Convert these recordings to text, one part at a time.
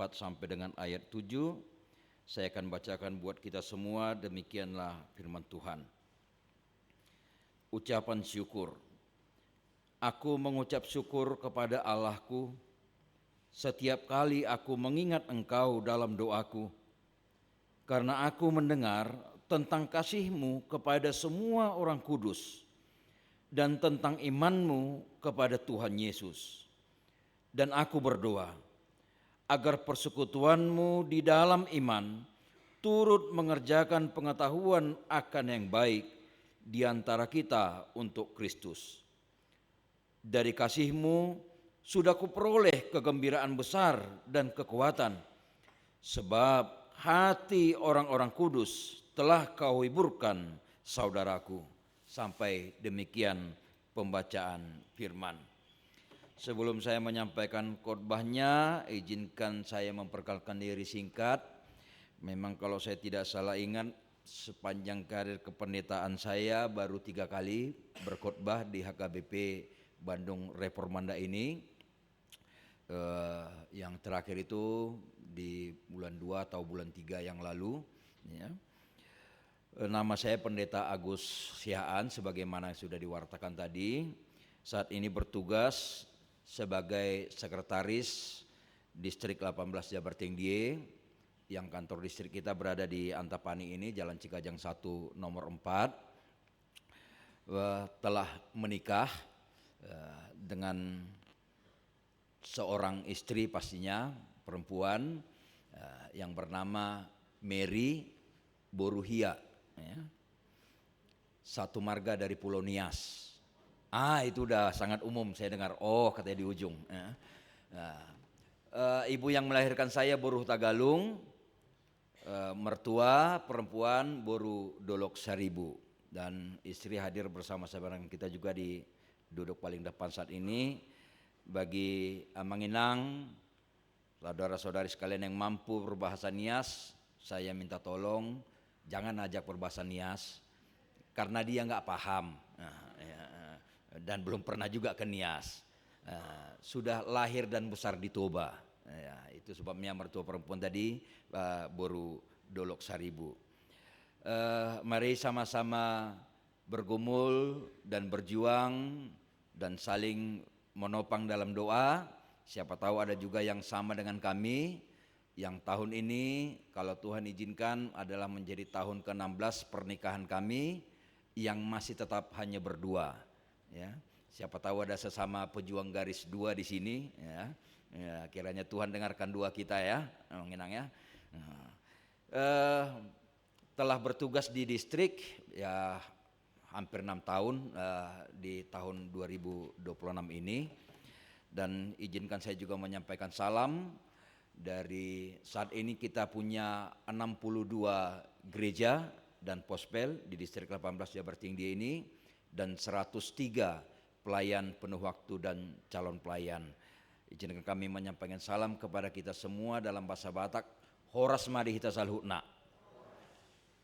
4 sampai dengan ayat 7. Saya akan bacakan buat kita semua, demikianlah firman Tuhan. Ucapan syukur. Aku mengucap syukur kepada Allahku setiap kali aku mengingat Engkau dalam doaku, karena aku mendengar tentang kasih-Mu kepada semua orang kudus dan tentang iman-Mu kepada Tuhan Yesus. Dan aku berdoa agar persekutuan-Mu di dalam iman turut mengerjakan pengetahuan akan yang baik di antara kita untuk Kristus. Dari kasih-Mu sudah kuperoleh kegembiraan besar dan kekuatan, sebab hati orang-orang kudus telah Kau hiburkan, saudaraku. Sampai demikian pembacaan firman. Sebelum saya menyampaikan khotbahnya, izinkan saya memperkenalkan diri singkat. Memang kalau saya tidak salah ingat, sepanjang karir kependetaan saya baru 3 kali berkhotbah di HKBP Bandung Reformanda ini. Yang terakhir itu di bulan 2 atau bulan 3 yang lalu, ya. Nama saya Pendeta Agus Sihaan, sebagaimana sudah diwartakan tadi. Saat ini bertugas sebagai sekretaris distrik 18 Jabartinggie, yang kantor distrik kita berada di Antapani ini, Jalan Cikajang 1 nomor 4. Telah menikah dengan seorang istri, pastinya perempuan, yang bernama Mary Boruhia, ya. Satu marga dari Pulau Nias. Itu udah sangat umum saya dengar. Oh, katanya di ujung. Ibu yang melahirkan saya Boruh Tagalung, mertua perempuan Boru Dolok Saribu, dan istri hadir bersama-sama kita juga di duduk paling depan saat ini. Bagi Amanginang, saudara-saudari sekalian yang mampu berbahasa Nias, saya minta tolong jangan ajak berbahasa Nias, karena dia nggak paham. Dan belum pernah juga ke Nias. Sudah lahir dan besar di Toba. Itu sebabnya mertua perempuan tadi Boru Dolok Saribu. Mari sama-sama bergumul dan berjuang dan saling menopang dalam doa. Siapa tahu ada juga yang sama dengan kami, yang tahun ini kalau Tuhan izinkan adalah menjadi tahun ke-16 pernikahan kami, yang masih tetap hanya berdua. Ya, siapa tahu ada sesama pejuang garis 2 di sini, ya. Kiranya Tuhan dengarkan doa kita, ya, Menginang, ya. Telah bertugas di distrik ya hampir 6 tahun di tahun 2026 ini, dan izinkan saya juga menyampaikan salam. Dari saat ini kita punya 62 gereja dan pospel di distrik 18 Jabartinggie ini, dan 103 pelayan penuh waktu dan calon pelayan. Izinkan kami menyampaikan salam kepada kita semua dalam bahasa Batak. Horas madi hita salhutna.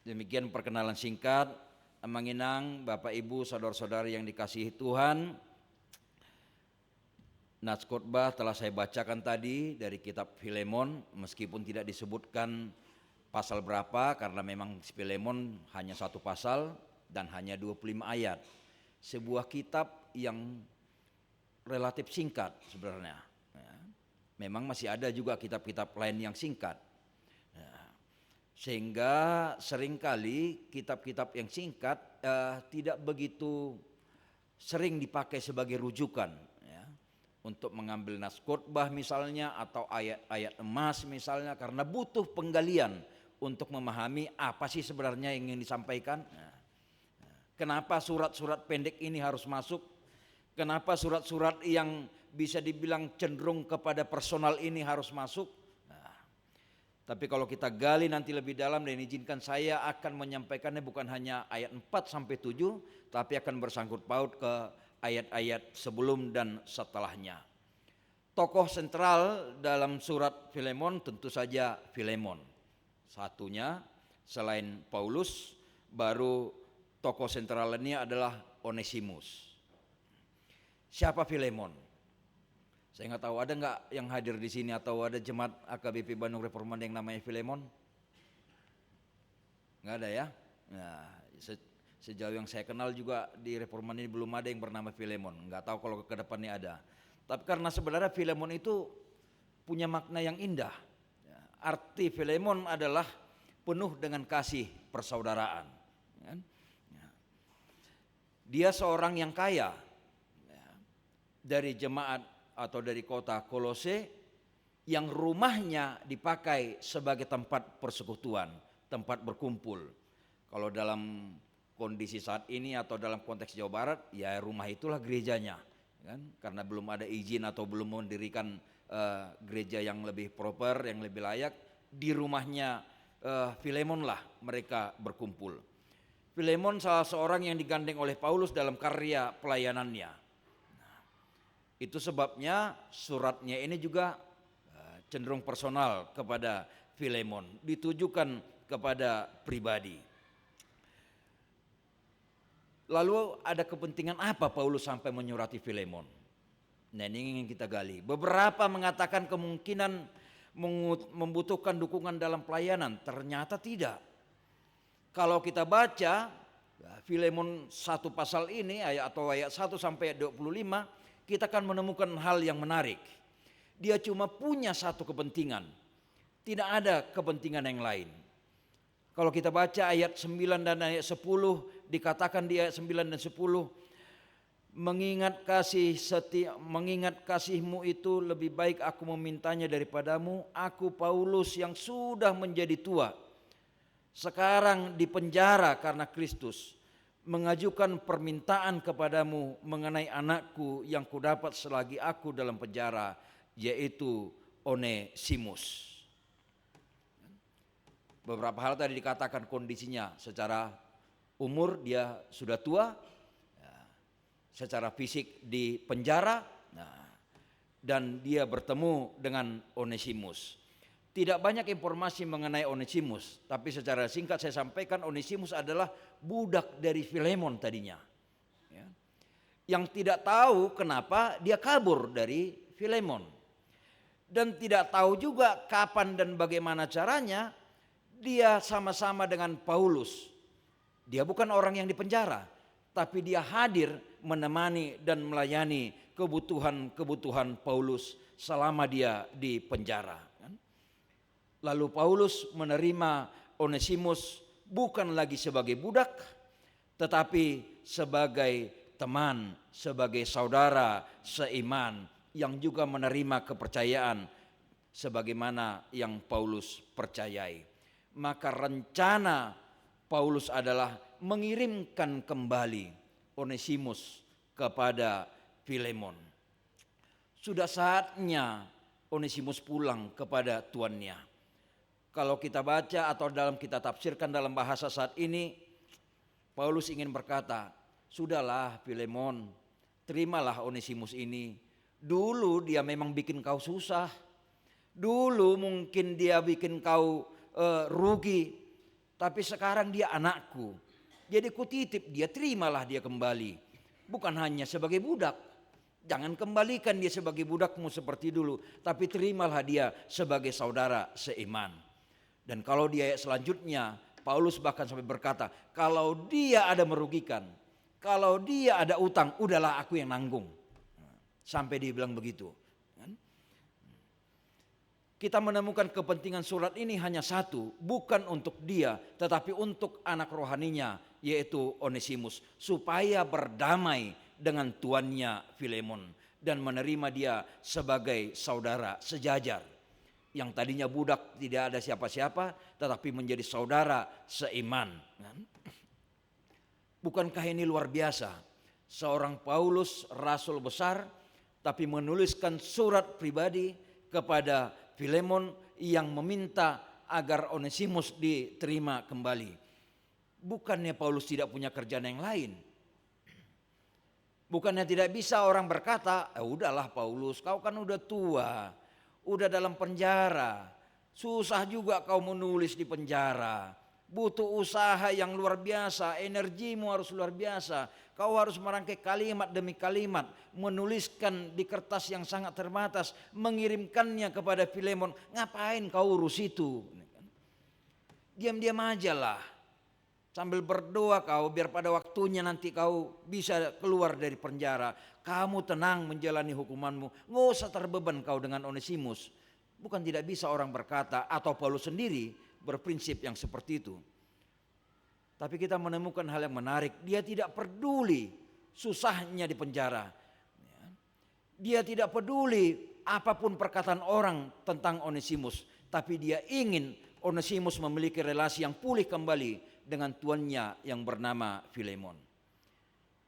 Demikian perkenalan singkat. Amanginang, Bapak Ibu, saudara-saudari yang dikasihi Tuhan, nats khotbah telah saya bacakan tadi dari kitab Filemon, meskipun tidak disebutkan pasal berapa, karena memang Filemon hanya 1 pasal dan hanya 25 ayat. Sebuah kitab yang relatif singkat sebenarnya. Memang masih ada juga kitab-kitab lain yang singkat. Sehingga seringkali kitab-kitab yang singkat tidak begitu sering dipakai sebagai rujukan, ya, untuk mengambil nas khotbah misalnya, atau ayat-ayat emas misalnya, karena butuh penggalian untuk memahami apa sih sebenarnya yang ingin disampaikan. Kenapa surat-surat pendek ini harus masuk? Kenapa surat-surat yang bisa dibilang cenderung kepada personal ini harus masuk? Tapi kalau kita gali nanti lebih dalam, dan izinkan saya akan menyampaikannya bukan hanya ayat 4 sampai 7, tapi akan bersangkut paut ke ayat-ayat sebelum dan setelahnya. Tokoh sentral dalam surat Filemon tentu saja Filemon. Satunya selain Paulus, baru tokoh sentral ini adalah Onesimus. Siapa Filemon? Saya nggak tahu ada nggak yang hadir di sini atau ada jemaat AKBP Bandung Reformanda yang namanya Filemon? Nggak ada ya? Nah, sejauh yang saya kenal juga di Reformanda ini belum ada yang bernama Filemon. Nggak tahu kalau ke depannya ada. Tapi karena sebenarnya Filemon itu punya makna yang indah. Arti Filemon adalah penuh dengan kasih persaudaraan. Dia seorang yang kaya dari jemaat atau dari kota Kolose yang rumahnya dipakai sebagai tempat persekutuan, tempat berkumpul. Kalau dalam kondisi saat ini atau dalam konteks Jawa Barat, ya rumah itulah gerejanya, kan? Karena belum ada izin atau belum mendirikan gereja yang lebih proper, yang lebih layak, di rumahnya Filemon lah mereka berkumpul. Filemon salah seorang yang digandeng oleh Paulus dalam karya pelayanannya. Itu sebabnya suratnya ini juga cenderung personal kepada Filemon, ditujukan kepada pribadi. Lalu ada kepentingan apa Paulus sampai menyurati Filemon? Nah, ini ingin kita gali. Beberapa mengatakan kemungkinan membutuhkan dukungan dalam pelayanan, ternyata tidak. Kalau kita baca Filemon 1 pasal ini ayat 1 sampai 25, kita akan menemukan hal yang menarik. Dia cuma punya satu kepentingan, tidak ada kepentingan yang lain. Kalau kita baca ayat 9 dan ayat 10, dikatakan di ayat 9 dan 10, mengingat kasihmu itu lebih baik aku memintanya daripadamu, aku Paulus yang sudah menjadi tua, sekarang di penjara karena Kristus, mengajukan permintaan kepadamu mengenai anakku yang kudapat selagi aku dalam penjara, yaitu Onesimus. Beberapa hal tadi dikatakan kondisinya secara umur dia sudah tua, secara fisik di penjara, dan dia bertemu dengan Onesimus. Tidak banyak informasi mengenai Onesimus, tapi secara singkat saya sampaikan Onesimus adalah budak dari Filemon tadinya, yang tidak tahu kenapa dia kabur dari Filemon, dan tidak tahu juga kapan dan bagaimana caranya dia sama-sama dengan Paulus. Dia bukan orang yang dipenjara, tapi dia hadir menemani dan melayani kebutuhan Paulus selama dia di penjara. Lalu Paulus menerima Onesimus bukan lagi sebagai budak, tetapi sebagai teman, sebagai saudara seiman yang juga menerima kepercayaan sebagaimana yang Paulus percayai. Maka rencana Paulus adalah mengirimkan kembali Onesimus kepada Filemon. Sudah saatnya Onesimus pulang kepada tuannya. Kalau kita baca atau dalam kita tafsirkan dalam bahasa saat ini, Paulus ingin berkata, sudahlah Filemon, terimalah Onesimus ini. Dulu dia memang bikin kau susah. Dulu mungkin dia bikin kau rugi, tapi sekarang dia anakku. Jadi kutitip dia, terimalah dia kembali. Bukan hanya sebagai budak. Jangan kembalikan dia sebagai budakmu seperti dulu, tapi terimalah dia sebagai saudara seiman. Dan kalau di ayat selanjutnya, Paulus bahkan sampai berkata, kalau dia ada merugikan, kalau dia ada utang, udahlah aku yang nanggung. Sampai dia bilang begitu. Kita menemukan kepentingan surat ini hanya satu, bukan untuk dia, tetapi untuk anak rohaninya, yaitu Onesimus, supaya berdamai dengan tuannya Filemon dan menerima dia sebagai saudara sejajar. Yang tadinya budak, tidak ada siapa-siapa, tetapi menjadi saudara seiman. Bukankah ini luar biasa? Seorang Paulus, rasul besar, tapi menuliskan surat pribadi kepada Filemon yang meminta agar Onesimus diterima kembali. Bukannya Paulus tidak punya kerjaan yang lain. Bukannya tidak bisa orang berkata, udahlah Paulus, kau kan udah tua, udah dalam penjara, susah juga kau menulis di penjara. butuh usaha yang luar biasa, energimu harus luar biasa. Kau harus merangkai kalimat demi kalimat, menuliskan di kertas yang sangat terbatas, mengirimkannya kepada Filemon. Ngapain kau urus itu? Diam-diam aja lah, sambil berdoa kau, biar pada waktunya nanti kau bisa keluar dari penjara. Kamu tenang menjalani hukumanmu, nggak usah terbeban kau dengan Onesimus. Bukan tidak bisa orang berkata, atau Paulus sendiri berprinsip yang seperti itu. Tapi kita menemukan hal yang menarik. Dia tidak peduli susahnya di penjara. Dia tidak peduli apapun perkataan orang tentang Onesimus. Tapi dia ingin Onesimus memiliki relasi yang pulih kembali dengan tuannya yang bernama Filemon.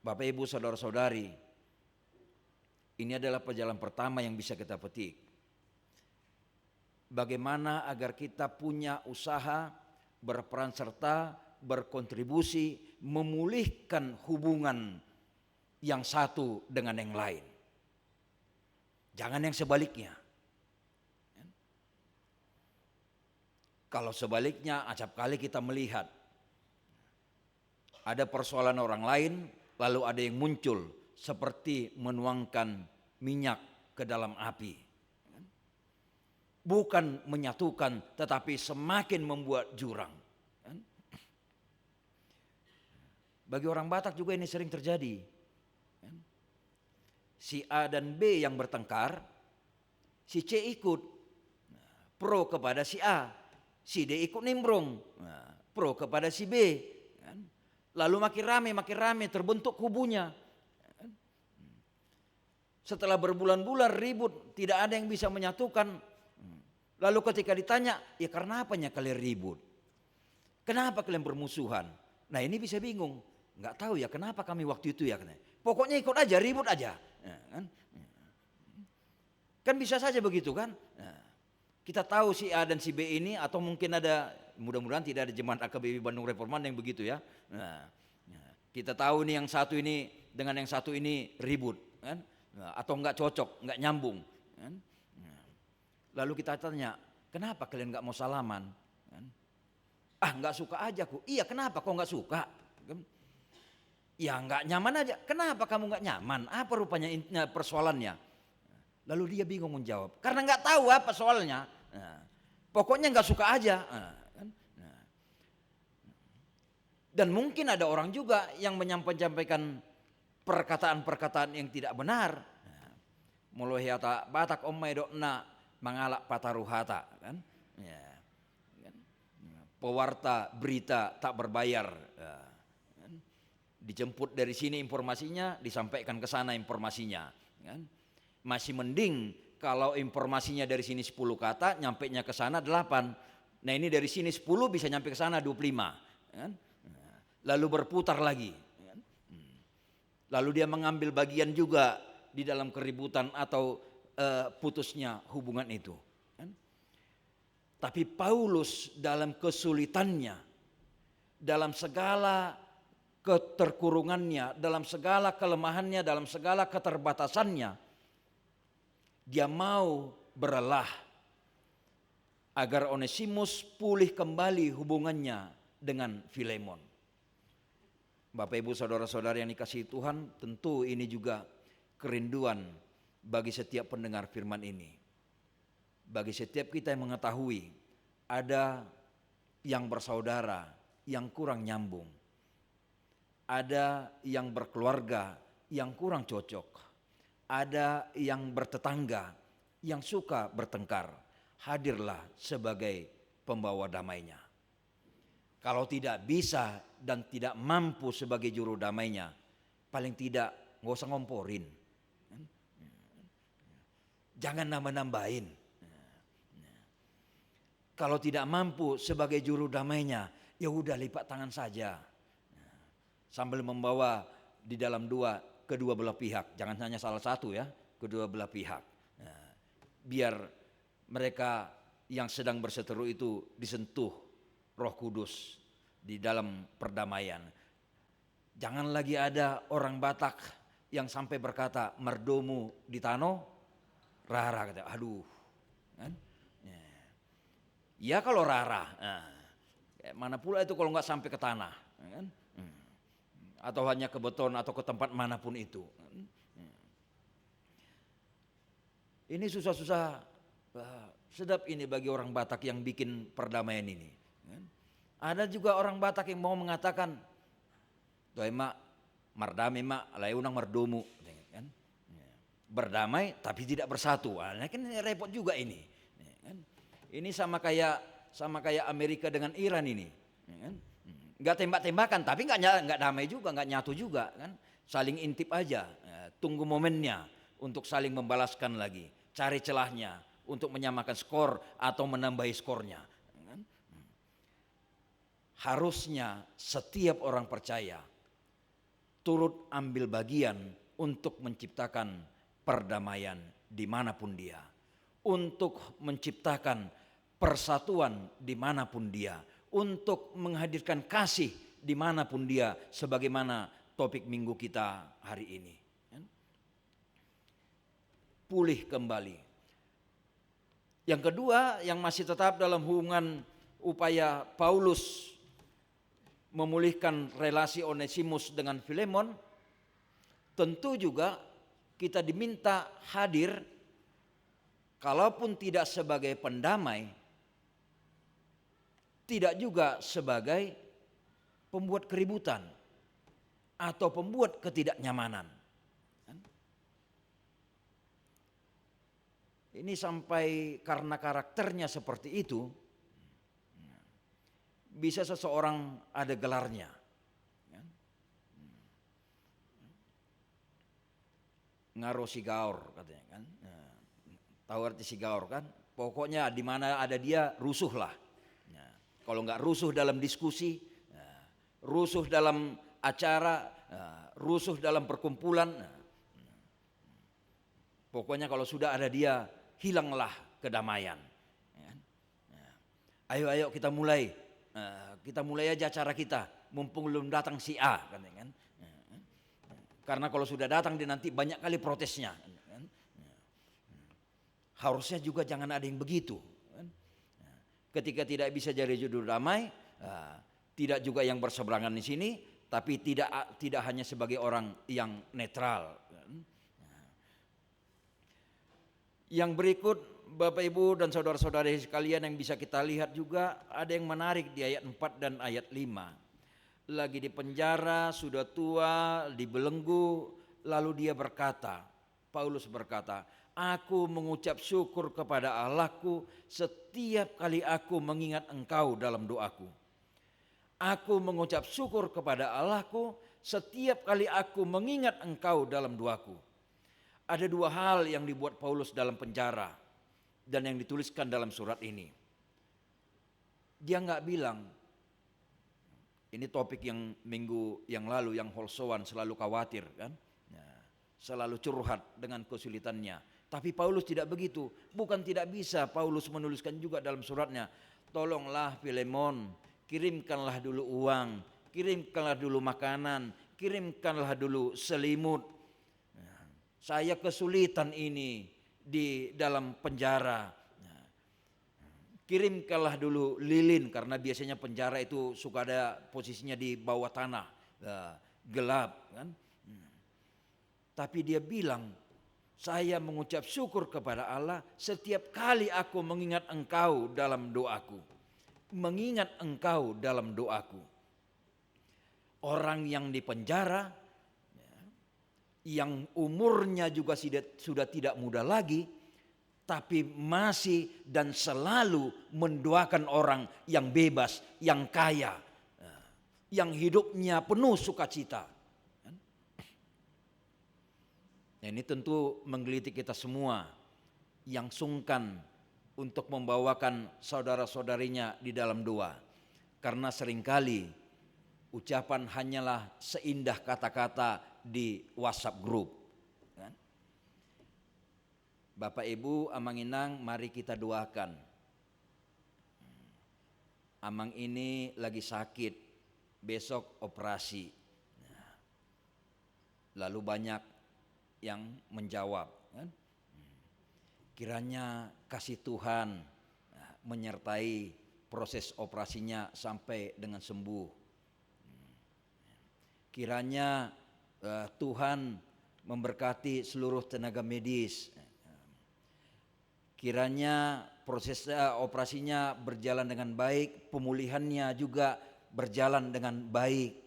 Bapak Ibu saudara-saudari, ini adalah pelajaran pertama yang bisa kita petik. Bagaimana agar kita punya usaha, berperan serta, berkontribusi, memulihkan hubungan yang satu dengan yang lain. Jangan yang sebaliknya. Kalau sebaliknya, acap kali kita melihat ada persoalan orang lain, lalu ada yang muncul seperti menuangkan minyak ke dalam api. Bukan menyatukan, tetapi semakin membuat jurang. Bagi orang Batak juga ini sering terjadi. Si A dan B yang bertengkar, si C ikut pro kepada si A, si D ikut nimbrung pro kepada si B. Lalu makin rame terbentuk kubunya. Setelah berbulan-bulan ribut, tidak ada yang bisa menyatukan. Lalu ketika ditanya, ya karena apanya kalian ribut? Kenapa kalian bermusuhan? Nah ini bisa bingung. Nggak tahu ya kenapa kami waktu itu ya. Pokoknya ikut aja, ribut aja. Kan bisa saja begitu kan. Kita tahu si A dan si B ini, atau mungkin ada, mudah-mudahan tidak ada jemaat AKBP Bandung Reforman yang begitu ya. Kita tahu nih yang satu ini dengan yang satu ini ribut kan. Atau nggak cocok, nggak nyambung kan? Lalu kita tanya, kenapa kalian nggak mau salaman? Nggak suka aja ku. Iya kenapa kok nggak suka? Ya nggak nyaman aja. Kenapa kamu nggak nyaman? Apa rupanya persoalannya? Lalu dia bingung menjawab. Karena nggak tahu apa soalnya. Pokoknya nggak suka aja. Dan mungkin ada orang juga yang menyampaikan perkataan-perkataan yang tidak benar. Mulai hata Batak omai dokna mangalak pataruhata kan. Pewarta berita tak berbayar. Dijemput dari sini informasinya, disampaikan ke sana informasinya. Masih mending kalau informasinya dari sini 10 kata, nyampainya ke sana 8. Nah ini dari sini 10 bisa nyampe ke sana 25. Lalu berputar lagi. Lalu dia mengambil bagian juga di dalam keributan atau putusnya hubungan itu. Tapi Paulus dalam kesulitannya, dalam segala keterkurungannya, dalam segala kelemahannya, dalam segala keterbatasannya, dia mau berlelah agar Onesimus pulih kembali hubungannya dengan Filemon. Bapak Ibu saudara-saudara yang dikasihi Tuhan, tentu ini juga kerinduan bagi setiap pendengar firman ini. Bagi setiap kita yang mengetahui ada yang bersaudara yang kurang nyambung, ada yang berkeluarga yang kurang cocok, ada yang bertetangga yang suka bertengkar, hadirlah sebagai pembawa damainya. Kalau tidak bisa dan tidak mampu sebagai juru damainya, paling tidak nggak usah ngomporin, jangan nambah-nambahin. Kalau tidak mampu sebagai juru damainya, ya udah lipat tangan saja. Sambil membawa di dalam kedua belah pihak, jangan hanya salah satu ya, kedua belah pihak. Biar mereka yang sedang berseteru itu disentuh Roh Kudus di dalam perdamaian. Jangan lagi ada orang Batak yang sampai berkata merdomu di tano rara, kata aduh kan. Ya kalau rara, Mana pula itu kalau nggak sampai ke tanah, kan? Atau hanya ke beton atau ke tempat manapun itu. Ini susah-susah, sedap ini bagi orang Batak yang bikin perdamaian ini. Ada juga orang Batak yang mau mengatakan, "Doa mak mardami mak layunang mardomu," kan? Berdamai tapi tidak bersatu. Nah, kan repot juga ini. Ini sama kayak Amerika dengan Iran ini. Nggak tembak-tembakan tapi nggak damai juga, nggak nyatu juga, kan? Saling intip aja. Tunggu momennya untuk saling membalaskan lagi, cari celahnya untuk menyamakan skor atau menambahi skornya. Harusnya setiap orang percaya turut ambil bagian untuk menciptakan perdamaian dimanapun dia, untuk menciptakan persatuan dimanapun dia, untuk menghadirkan kasih dimanapun dia, sebagaimana topik minggu kita hari ini. Pulih kembali. Yang kedua, yang masih tetap dalam hubungan upaya Paulus memulihkan relasi Onesimus dengan Filemon, tentu juga kita diminta hadir, kalaupun tidak sebagai pendamai, tidak juga sebagai pembuat keributan atau pembuat ketidaknyamanan. Ini sampai karena karakternya seperti itu, bisa seseorang ada gelarnya. Ngaro sigaur katanya kan. Tahu arti sigaur kan? Pokoknya di mana ada dia rusuhlah. Kalau nggak rusuh dalam diskusi, rusuh dalam acara, rusuh dalam perkumpulan, pokoknya kalau sudah ada dia, hilanglah kedamaian. Ayo kita mulai. Kita mulai aja acara kita, mumpung belum datang si A, kan? Karena kalau sudah datang dia nanti banyak kali protesnya. Harusnya juga jangan ada yang begitu. Ketika tidak bisa jadi judul damai, tidak juga yang berseberangan di sini, tapi tidak hanya sebagai orang yang netral. Yang berikut, Bapak Ibu dan saudara-saudari sekalian, yang bisa kita lihat juga ada yang menarik di ayat 4 dan ayat 5. Lagi di penjara, sudah tua, dibelenggu, lalu dia berkata, Paulus berkata, "Aku mengucap syukur kepada Allahku setiap kali aku mengingat engkau dalam doaku. Aku mengucap syukur kepada Allahku setiap kali aku mengingat engkau dalam doaku." Ada dua hal yang dibuat Paulus dalam penjara dan yang dituliskan dalam surat ini. Dia nggak bilang, ini topik yang minggu yang lalu yang Holsowan selalu khawatir kan, selalu curhat dengan kesulitannya. Tapi Paulus tidak begitu. Bukan tidak bisa, Paulus menuliskan juga dalam suratnya, "Tolonglah Filemon, kirimkanlah dulu uang, kirimkanlah dulu makanan, kirimkanlah dulu selimut. Saya kesulitan ini di dalam penjara. Kirimkanlah dulu lilin," karena biasanya penjara itu suka ada posisinya di bawah tanah, gelap kan. Tapi dia bilang, "Saya mengucap syukur kepada Allah setiap kali aku mengingat engkau dalam doaku." Mengingat engkau dalam doaku. Orang yang di penjara, yang umurnya juga sudah tidak muda lagi, tapi masih dan selalu mendoakan orang yang bebas, yang kaya, yang hidupnya penuh sukacita. Ini tentu menggelitik kita semua yang sungkan untuk membawakan saudara-saudarinya di dalam doa. Karena seringkali ucapan hanyalah seindah kata-kata di WhatsApp group. Bapak Ibu, Amang Inang, mari kita doakan. Amang ini lagi sakit, besok operasi. Lalu banyak yang menjawab, kan? Kiranya kasih Tuhan menyertai proses operasinya sampai dengan sembuh. Kiranya Tuhan memberkati seluruh tenaga medis. Kiranya proses operasinya berjalan dengan baik, pemulihannya juga berjalan dengan baik.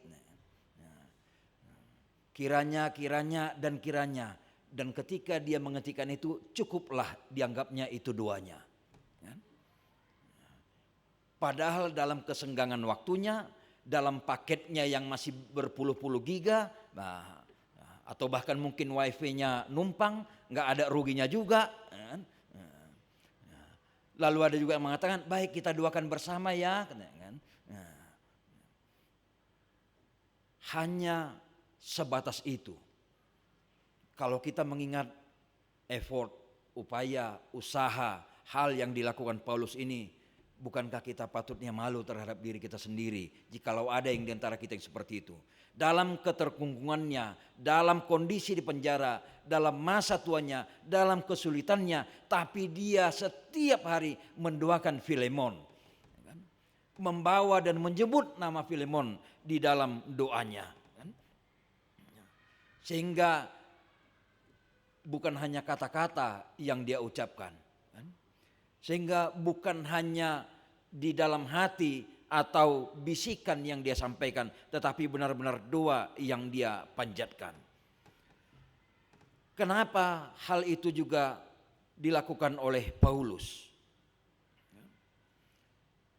Kiranya dan ketika dia mengetikkan itu, cukuplah dianggapnya itu doanya. Padahal dalam kesenggangan waktunya, dalam paketnya yang masih berpuluh-puluh giga, atau bahkan mungkin wifi-nya numpang, nggak ada ruginya juga. Lalu ada juga yang mengatakan, baik kita doakan bersama ya. Hanya sebatas itu. Kalau kita mengingat effort, upaya, usaha, hal yang dilakukan Paulus ini, bukankah kita patutnya malu terhadap diri kita sendiri jikalau ada yang diantara kita yang seperti itu. Dalam keterkungkungannya, dalam kondisi di penjara, dalam masa tuanya, dalam kesulitannya, tapi dia setiap hari mendoakan Filemon, membawa dan menyebut nama Filemon di dalam doanya. Sehingga bukan hanya kata-kata yang dia ucapkan, sehingga bukan hanya di dalam hati atau bisikan yang dia sampaikan, tetapi benar-benar doa yang dia panjatkan. Kenapa hal itu juga dilakukan oleh Paulus?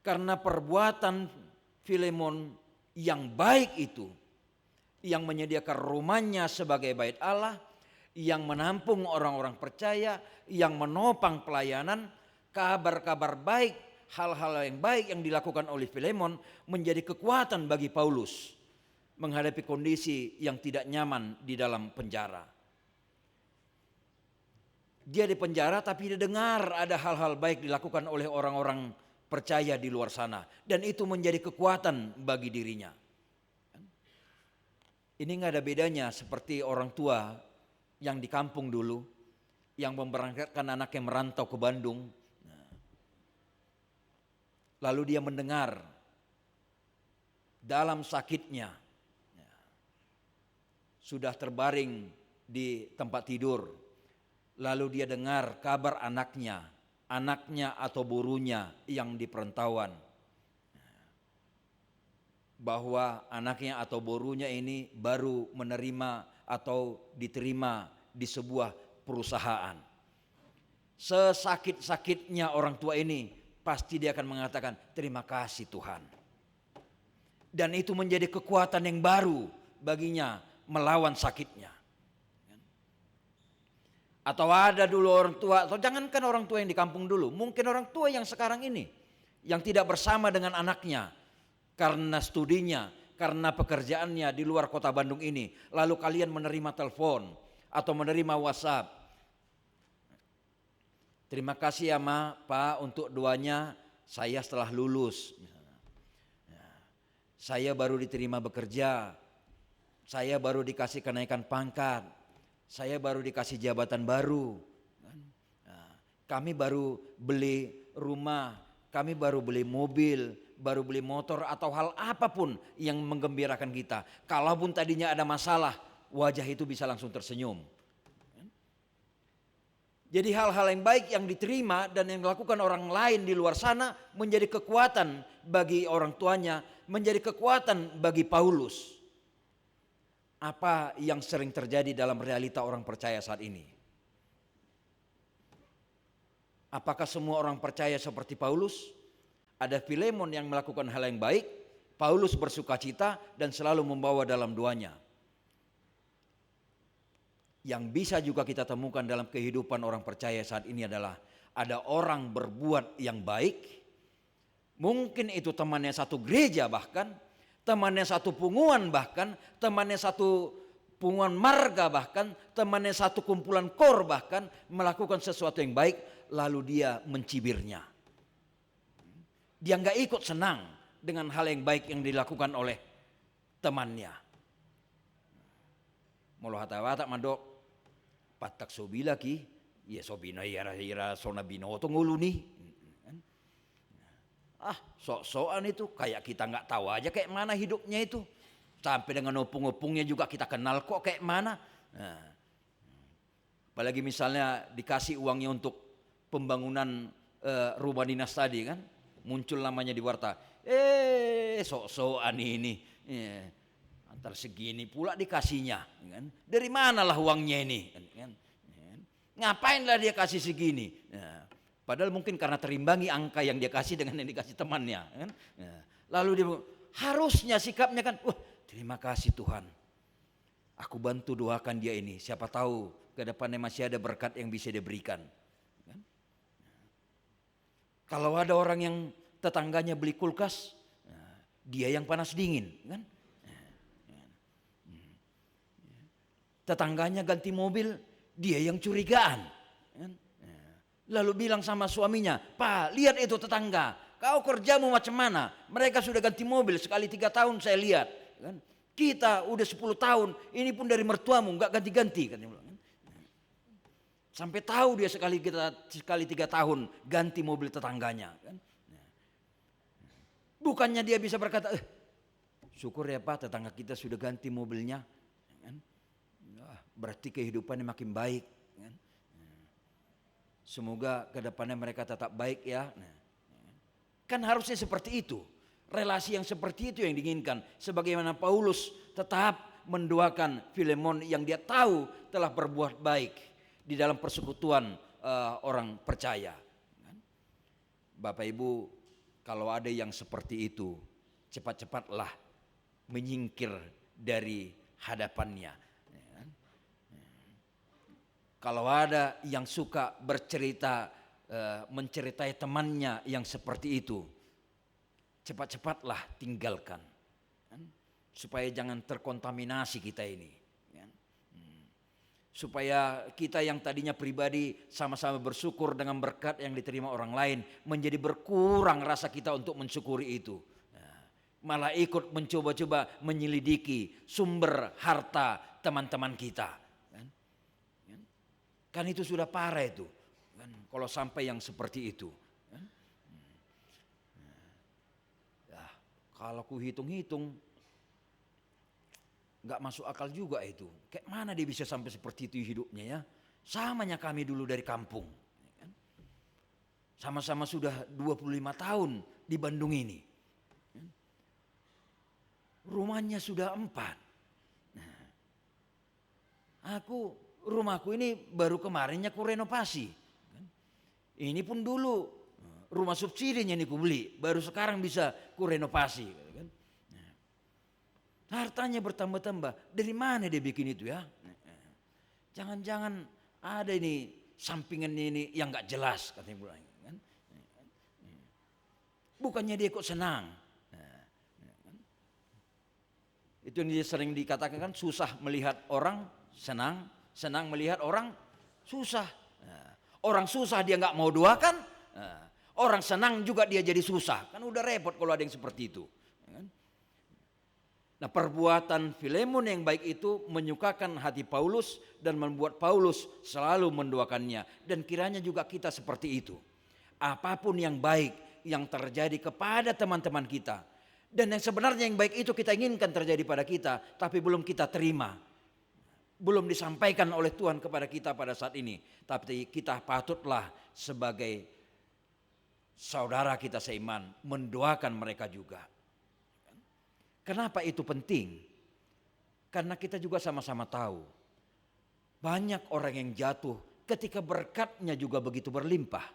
Karena perbuatan Filemon yang baik itu, yang menyediakan rumahnya sebagai bait Allah, yang menampung orang-orang percaya, yang menopang pelayanan, kabar-kabar baik, hal-hal yang baik yang dilakukan oleh Filemon menjadi kekuatan bagi Paulus menghadapi kondisi yang tidak nyaman di dalam penjara. Dia di penjara tapi dia dengar ada hal-hal baik dilakukan oleh orang-orang percaya di luar sana, dan itu menjadi kekuatan bagi dirinya. Ini nggak ada bedanya seperti orang tua yang di kampung dulu, yang memberangkatkan anaknya merantau ke Bandung. Lalu dia mendengar dalam sakitnya, sudah terbaring di tempat tidur. Lalu dia dengar kabar anaknya atau burunya yang di perantauan, bahwa anaknya atau burunya ini baru menerima atau diterima di sebuah perusahaan. Sesakit-sakitnya orang tua ini, pasti dia akan mengatakan terima kasih Tuhan. Dan itu menjadi kekuatan yang baru baginya melawan sakitnya. Atau ada dulu orang tua, atau jangankan orang tua yang di kampung dulu, mungkin orang tua yang sekarang ini, yang tidak bersama dengan anaknya karena studinya, karena pekerjaannya di luar kota Bandung ini. Lalu kalian menerima telepon atau menerima WhatsApp, terima kasih ya Ma, Pak untuk doanya, saya setelah lulus. Saya baru diterima bekerja, saya baru dikasih kenaikan pangkat, saya baru dikasih jabatan baru. Kami baru beli rumah, kami baru beli mobil, baru beli motor, atau hal apapun yang menggembirakan kita. Kalaupun tadinya ada masalah, wajah itu bisa langsung tersenyum. Jadi hal-hal yang baik yang diterima dan yang dilakukan orang lain di luar sana menjadi kekuatan bagi orang tuanya, menjadi kekuatan bagi Paulus. Apa yang sering terjadi dalam realita orang percaya saat ini? Apakah semua orang percaya seperti Paulus? Ada Filemon yang melakukan hal yang baik, Paulus bersukacita dan selalu membawa dalam doanya. Yang bisa juga kita temukan dalam kehidupan orang percaya saat ini adalah ada orang berbuat yang baik, mungkin itu temannya satu gereja, bahkan temannya satu punguan, bahkan temannya satu punguan marga, bahkan temannya satu kumpulan kor, bahkan melakukan sesuatu yang baik, lalu dia mencibirnya. Dia nggak ikut senang dengan hal yang baik yang dilakukan oleh temannya. Molo hata-hata mandok patak sobila ki, ya sobina ira sona binoto ngulu nih. sok-sokan itu, kayak kita nggak tahu aja kayak mana hidupnya itu. Sampai dengan opung-opungnya juga kita kenal kok kayak mana. Nah, apalagi misalnya dikasih uangnya untuk pembangunan rumah dinas tadi kan, muncul namanya di warta. Sok-sokan ini. Antar segini pula dikasihnya. Kan? Dari manalah uangnya ini? Kan? Ngapainlah dia kasih segini? Nah, padahal mungkin karena terimbangi angka yang dia kasih dengan yang dikasih temannya. Kan? Nah, lalu dia harusnya sikapnya kan, wah terima kasih Tuhan. Aku bantu doakan dia ini. Siapa tahu ke depannya masih ada berkat yang bisa dia berikan. Kan? Kalau ada orang yang tetangganya beli kulkas, dia yang panas dingin. Kan? Tetangganya ganti mobil, dia yang curigaan. Lalu bilang sama suaminya, Pak lihat itu tetangga, kau kerjamu macam mana? Mereka sudah ganti mobil sekali 3 tahun saya lihat. Kita udah 10 tahun, ini pun dari mertuamu nggak ganti-ganti. Sampai tahu dia sekali 3 tahun ganti mobil tetangganya. Bukannya dia bisa berkata, syukur ya Pak tetangga kita sudah ganti mobilnya. Berarti kehidupannya makin baik. Semoga kedepannya mereka tetap baik ya. Kan harusnya seperti itu. Relasi yang seperti itu yang diinginkan. Sebagaimana Paulus tetap mendoakan Filemon yang dia tahu telah berbuat baik di dalam persekutuan orang percaya. Bapak Ibu, kalau ada yang seperti itu, cepat-cepatlah menyingkir dari hadapannya. Kalau ada yang suka bercerita, menceritai temannya yang seperti itu, cepat-cepatlah tinggalkan. Supaya jangan terkontaminasi kita ini. Supaya kita yang tadinya pribadi sama-sama bersyukur dengan berkat yang diterima orang lain, menjadi berkurang rasa kita untuk mensyukuri itu. Malah ikut mencoba-coba menyelidiki sumber harta teman-teman kita. Kan itu sudah parah itu. Kan, kalau sampai yang seperti itu. Kan? Ya, kalau ku hitung-hitung, nggak masuk akal juga itu. Kayak mana dia bisa sampai seperti itu hidupnya ya? Samanya kami dulu dari kampung. Kan? Sama-sama sudah 25 tahun di Bandung ini. Kan? Rumahnya sudah 4. Nah, rumahku ini baru kemarinnya ku renovasi. Ini pun dulu rumah subsidinya ini ku beli, baru sekarang bisa ku renovasi. Hartanya bertambah-tambah, dari mana dia bikin itu ya? Jangan-jangan ada ini sampingan ini yang gak jelas katanya. Bukannya dia kok senang. Itu yang dia sering dikatakan kan, susah melihat orang senang, senang melihat orang susah. Orang susah dia nggak mau doakan, orang senang juga dia jadi susah. Kan udah repot kalau ada yang seperti itu. Nah, perbuatan Filemon yang baik itu menyukakan hati Paulus dan membuat Paulus selalu mendoakannya. Dan kiranya juga kita seperti itu. Apapun yang baik yang terjadi kepada teman-teman kita, dan yang sebenarnya yang baik itu kita inginkan terjadi pada kita, tapi belum kita terima. Belum disampaikan oleh Tuhan kepada kita pada saat ini. Tapi kita patutlah sebagai saudara kita seiman mendoakan mereka juga. Kenapa itu penting? Karena kita juga sama-sama tahu banyak orang yang jatuh ketika berkatnya juga begitu berlimpah.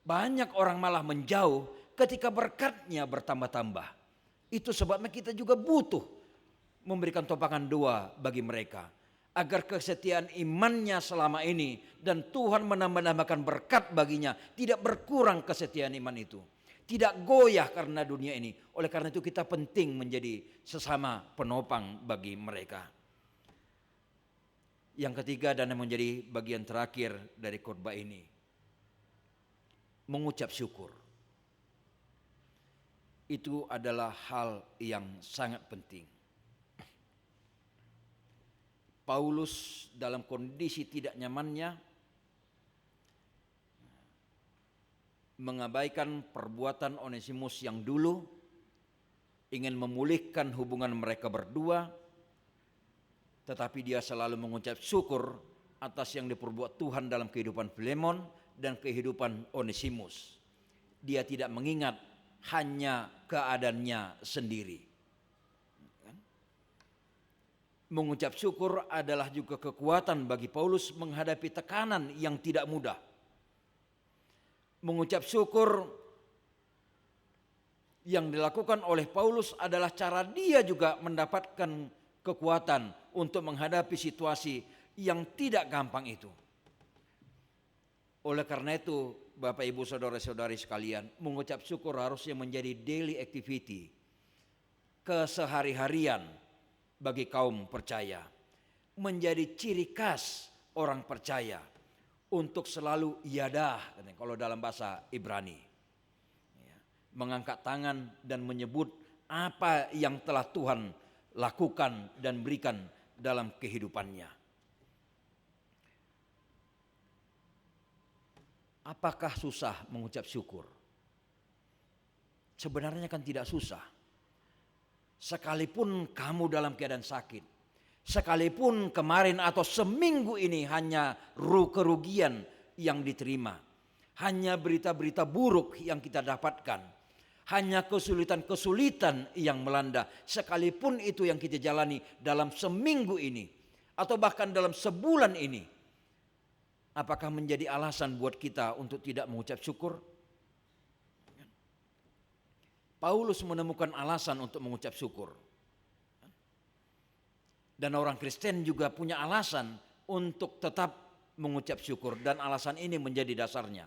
Banyak orang malah menjauh ketika berkatnya bertambah-tambah. Itu sebabnya kita juga butuh memberikan topangan doa bagi mereka, agar kesetiaan imannya selama ini dan Tuhan menambah-nambahkan berkat baginya, tidak berkurang kesetiaan iman itu, tidak goyah karena dunia ini. Oleh karena itu kita penting menjadi sesama penopang bagi mereka. Yang ketiga dan yang menjadi bagian terakhir dari khotbah ini, mengucap syukur. Itu adalah hal yang sangat penting. Paulus dalam kondisi tidak nyamannya mengabaikan perbuatan Onesimus yang dulu, ingin memulihkan hubungan mereka berdua, tetapi dia selalu mengucap syukur atas yang diperbuat Tuhan dalam kehidupan Filemon dan kehidupan Onesimus. Dia tidak mengingat hanya keadaannya sendiri. Mengucap syukur adalah juga kekuatan bagi Paulus menghadapi tekanan yang tidak mudah. Mengucap syukur yang dilakukan oleh Paulus adalah cara dia juga mendapatkan kekuatan untuk menghadapi situasi yang tidak gampang itu. Oleh karena itu, Bapak Ibu Saudara-saudari sekalian, mengucap syukur harusnya menjadi daily activity, kesehari-harian bagi kaum percaya, menjadi ciri khas orang percaya untuk selalu yadah, kalau dalam bahasa Ibrani, mengangkat tangan dan menyebut apa yang telah Tuhan lakukan dan berikan dalam kehidupannya. Apakah susah mengucap syukur? Sebenarnya kan tidak susah. Sekalipun kamu dalam keadaan sakit, sekalipun kemarin atau seminggu ini hanya kerugian yang diterima, hanya berita-berita buruk yang kita dapatkan, hanya kesulitan-kesulitan yang melanda, sekalipun itu yang kita jalani dalam seminggu ini atau bahkan dalam sebulan ini, apakah menjadi alasan buat kita untuk tidak mengucap syukur? Paulus menemukan alasan untuk mengucap syukur. Dan orang Kristen juga punya alasan untuk tetap mengucap syukur, dan alasan ini menjadi dasarnya.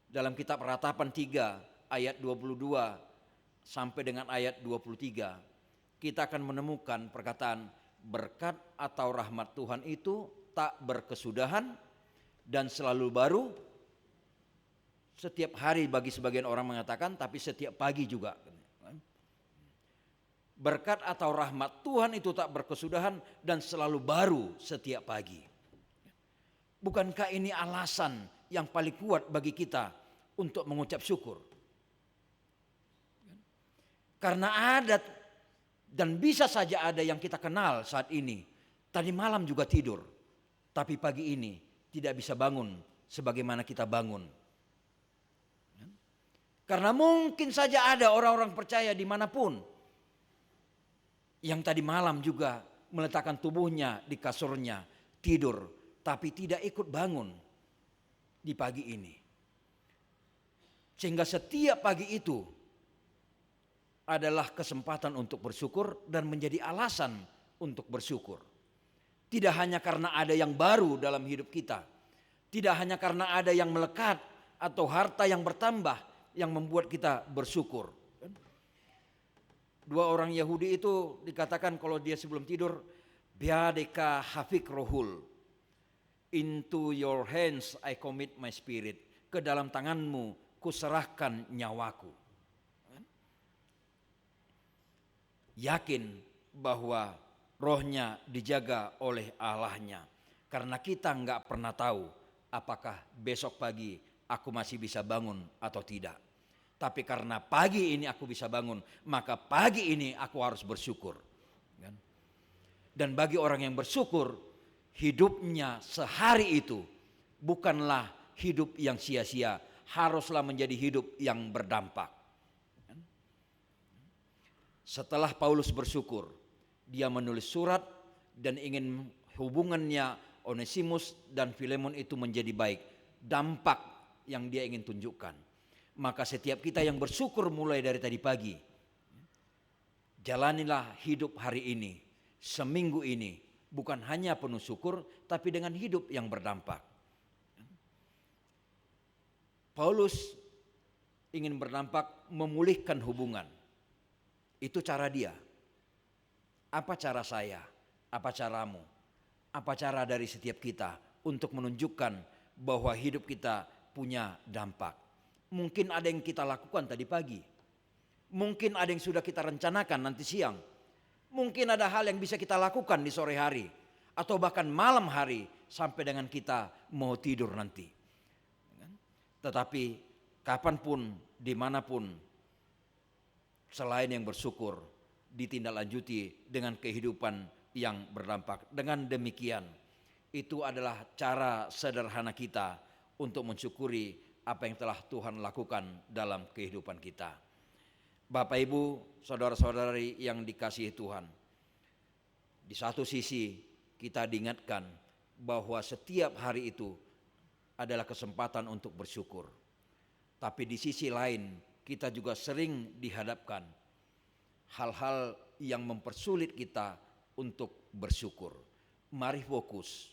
Dalam kitab Ratapan 3 ayat 22 sampai dengan ayat 23, kita akan menemukan perkataan berkat atau rahmat Tuhan itu tak berkesudahan dan selalu baru setiap hari, bagi sebagian orang mengatakan, tapi setiap pagi juga. Berkat atau rahmat Tuhan itu tak berkesudahan dan selalu baru setiap pagi. Bukankah ini alasan yang paling kuat bagi kita untuk mengucap syukur? Karena ada dan bisa saja ada yang kita kenal saat ini, tadi malam juga tidur, tapi pagi ini tidak bisa bangun sebagaimana kita bangun. Karena mungkin saja ada orang-orang percaya dimanapun yang tadi malam juga meletakkan tubuhnya di kasurnya, tidur, tapi tidak ikut bangun di pagi ini. Sehingga setiap pagi itu adalah kesempatan untuk bersyukur dan menjadi alasan untuk bersyukur. Tidak hanya karena ada yang baru dalam hidup kita, tidak hanya karena ada yang melekat atau harta yang bertambah yang membuat kita bersyukur. Dua orang Yahudi itu dikatakan kalau dia sebelum tidur, biadeka hafik rohul, into your hands I commit my spirit, ke dalam tanganmu kuserahkan nyawaku. Yakin bahwa rohnya dijaga oleh Allahnya, karena kita nggak pernah tahu apakah besok pagi aku masih bisa bangun atau tidak. Tapi karena pagi ini aku bisa bangun, maka pagi ini aku harus bersyukur. Dan bagi orang yang bersyukur, hidupnya sehari itu bukanlah hidup yang sia-sia, haruslah menjadi hidup yang berdampak. Setelah Paulus bersyukur, dia menulis surat dan ingin hubungannya Onesimus dan Filemon itu menjadi baik. Dampak yang dia ingin tunjukkan. Maka setiap kita yang bersyukur mulai dari tadi pagi, jalanilah hidup hari ini, seminggu ini, bukan hanya penuh syukur, tapi dengan hidup yang berdampak. Paulus ingin berdampak memulihkan hubungan. Itu cara dia. Apa cara saya? Apa caramu? Apa cara dari setiap kita untuk menunjukkan bahwa hidup kita punya dampak? Mungkin ada yang kita lakukan tadi pagi. Mungkin ada yang sudah kita rencanakan nanti siang. Mungkin ada hal yang bisa kita lakukan di sore hari. Atau bahkan malam hari sampai dengan kita mau tidur nanti. Tetapi kapanpun, dimanapun, selain yang bersyukur, ditindaklanjuti dengan kehidupan yang berdampak. Dengan demikian, itu adalah cara sederhana kita untuk mensyukuri apa yang telah Tuhan lakukan dalam kehidupan kita. Bapak Ibu, saudara-saudari yang dikasihi Tuhan, di satu sisi kita diingatkan bahwa setiap hari itu adalah kesempatan untuk bersyukur. Tapi di sisi lain kita juga sering dihadapkan hal-hal yang mempersulit kita untuk bersyukur. Mari fokus.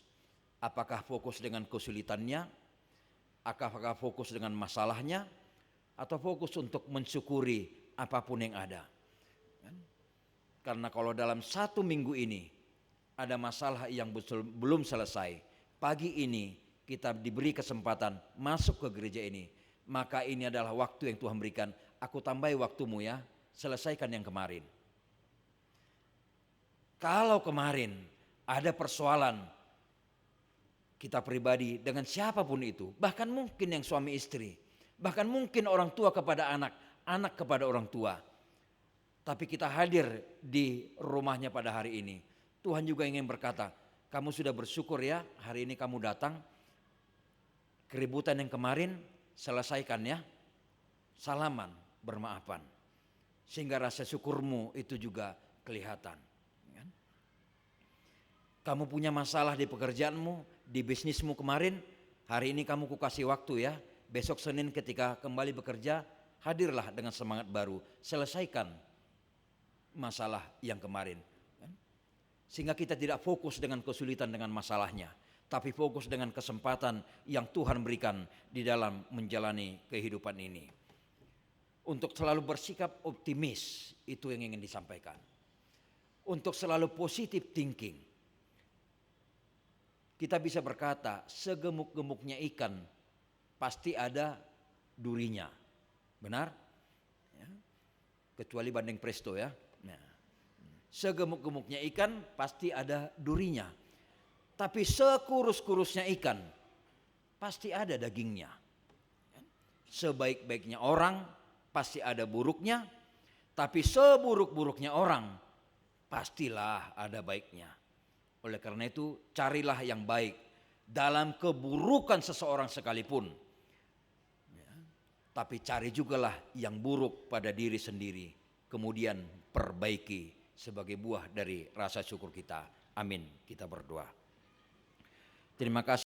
Apakah fokus dengan kesulitannya? Apakah fokus dengan masalahnya? Atau fokus untuk mensyukuri apapun yang ada? Karena kalau dalam 1 minggu ini ada masalah yang belum selesai, pagi ini kita diberi kesempatan masuk ke gereja ini, maka ini adalah waktu yang Tuhan berikan. Aku tambahi waktumu ya, selesaikan yang kemarin. Kalau kemarin ada persoalan kita pribadi dengan siapapun itu, bahkan mungkin yang suami istri, bahkan mungkin orang tua kepada anak, anak kepada orang tua, tapi kita hadir di rumahnya pada hari ini, Tuhan juga ingin berkata, kamu sudah bersyukur ya, hari ini kamu datang, keributan yang kemarin selesaikan ya, salaman, bermaafan, sehingga rasa syukurmu itu juga kelihatan. Kamu punya masalah di pekerjaanmu, di bisnismu kemarin, hari ini kamu kukasih waktu ya, besok Senin ketika kembali bekerja, hadirlah dengan semangat baru, selesaikan masalah yang kemarin. Sehingga kita tidak fokus dengan kesulitan dengan masalahnya, tapi fokus dengan kesempatan yang Tuhan berikan di dalam menjalani kehidupan ini. Untuk selalu bersikap optimis, itu yang ingin disampaikan. Untuk selalu positive thinking. Kita bisa berkata, segemuk-gemuknya ikan pasti ada durinya. Benar? Ya. Kecuali bandeng presto ya. Nah, segemuk-gemuknya ikan pasti ada durinya. Tapi sekurus-kurusnya ikan pasti ada dagingnya. Sebaik-baiknya orang pasti ada buruknya. Tapi seburuk-buruknya orang pastilah ada baiknya. Oleh karena itu carilah yang baik dalam keburukan seseorang sekalipun. Ya, tapi cari jugalah yang buruk pada diri sendiri. Kemudian perbaiki sebagai buah dari rasa syukur kita. Amin. Kita berdoa. Terima kasih.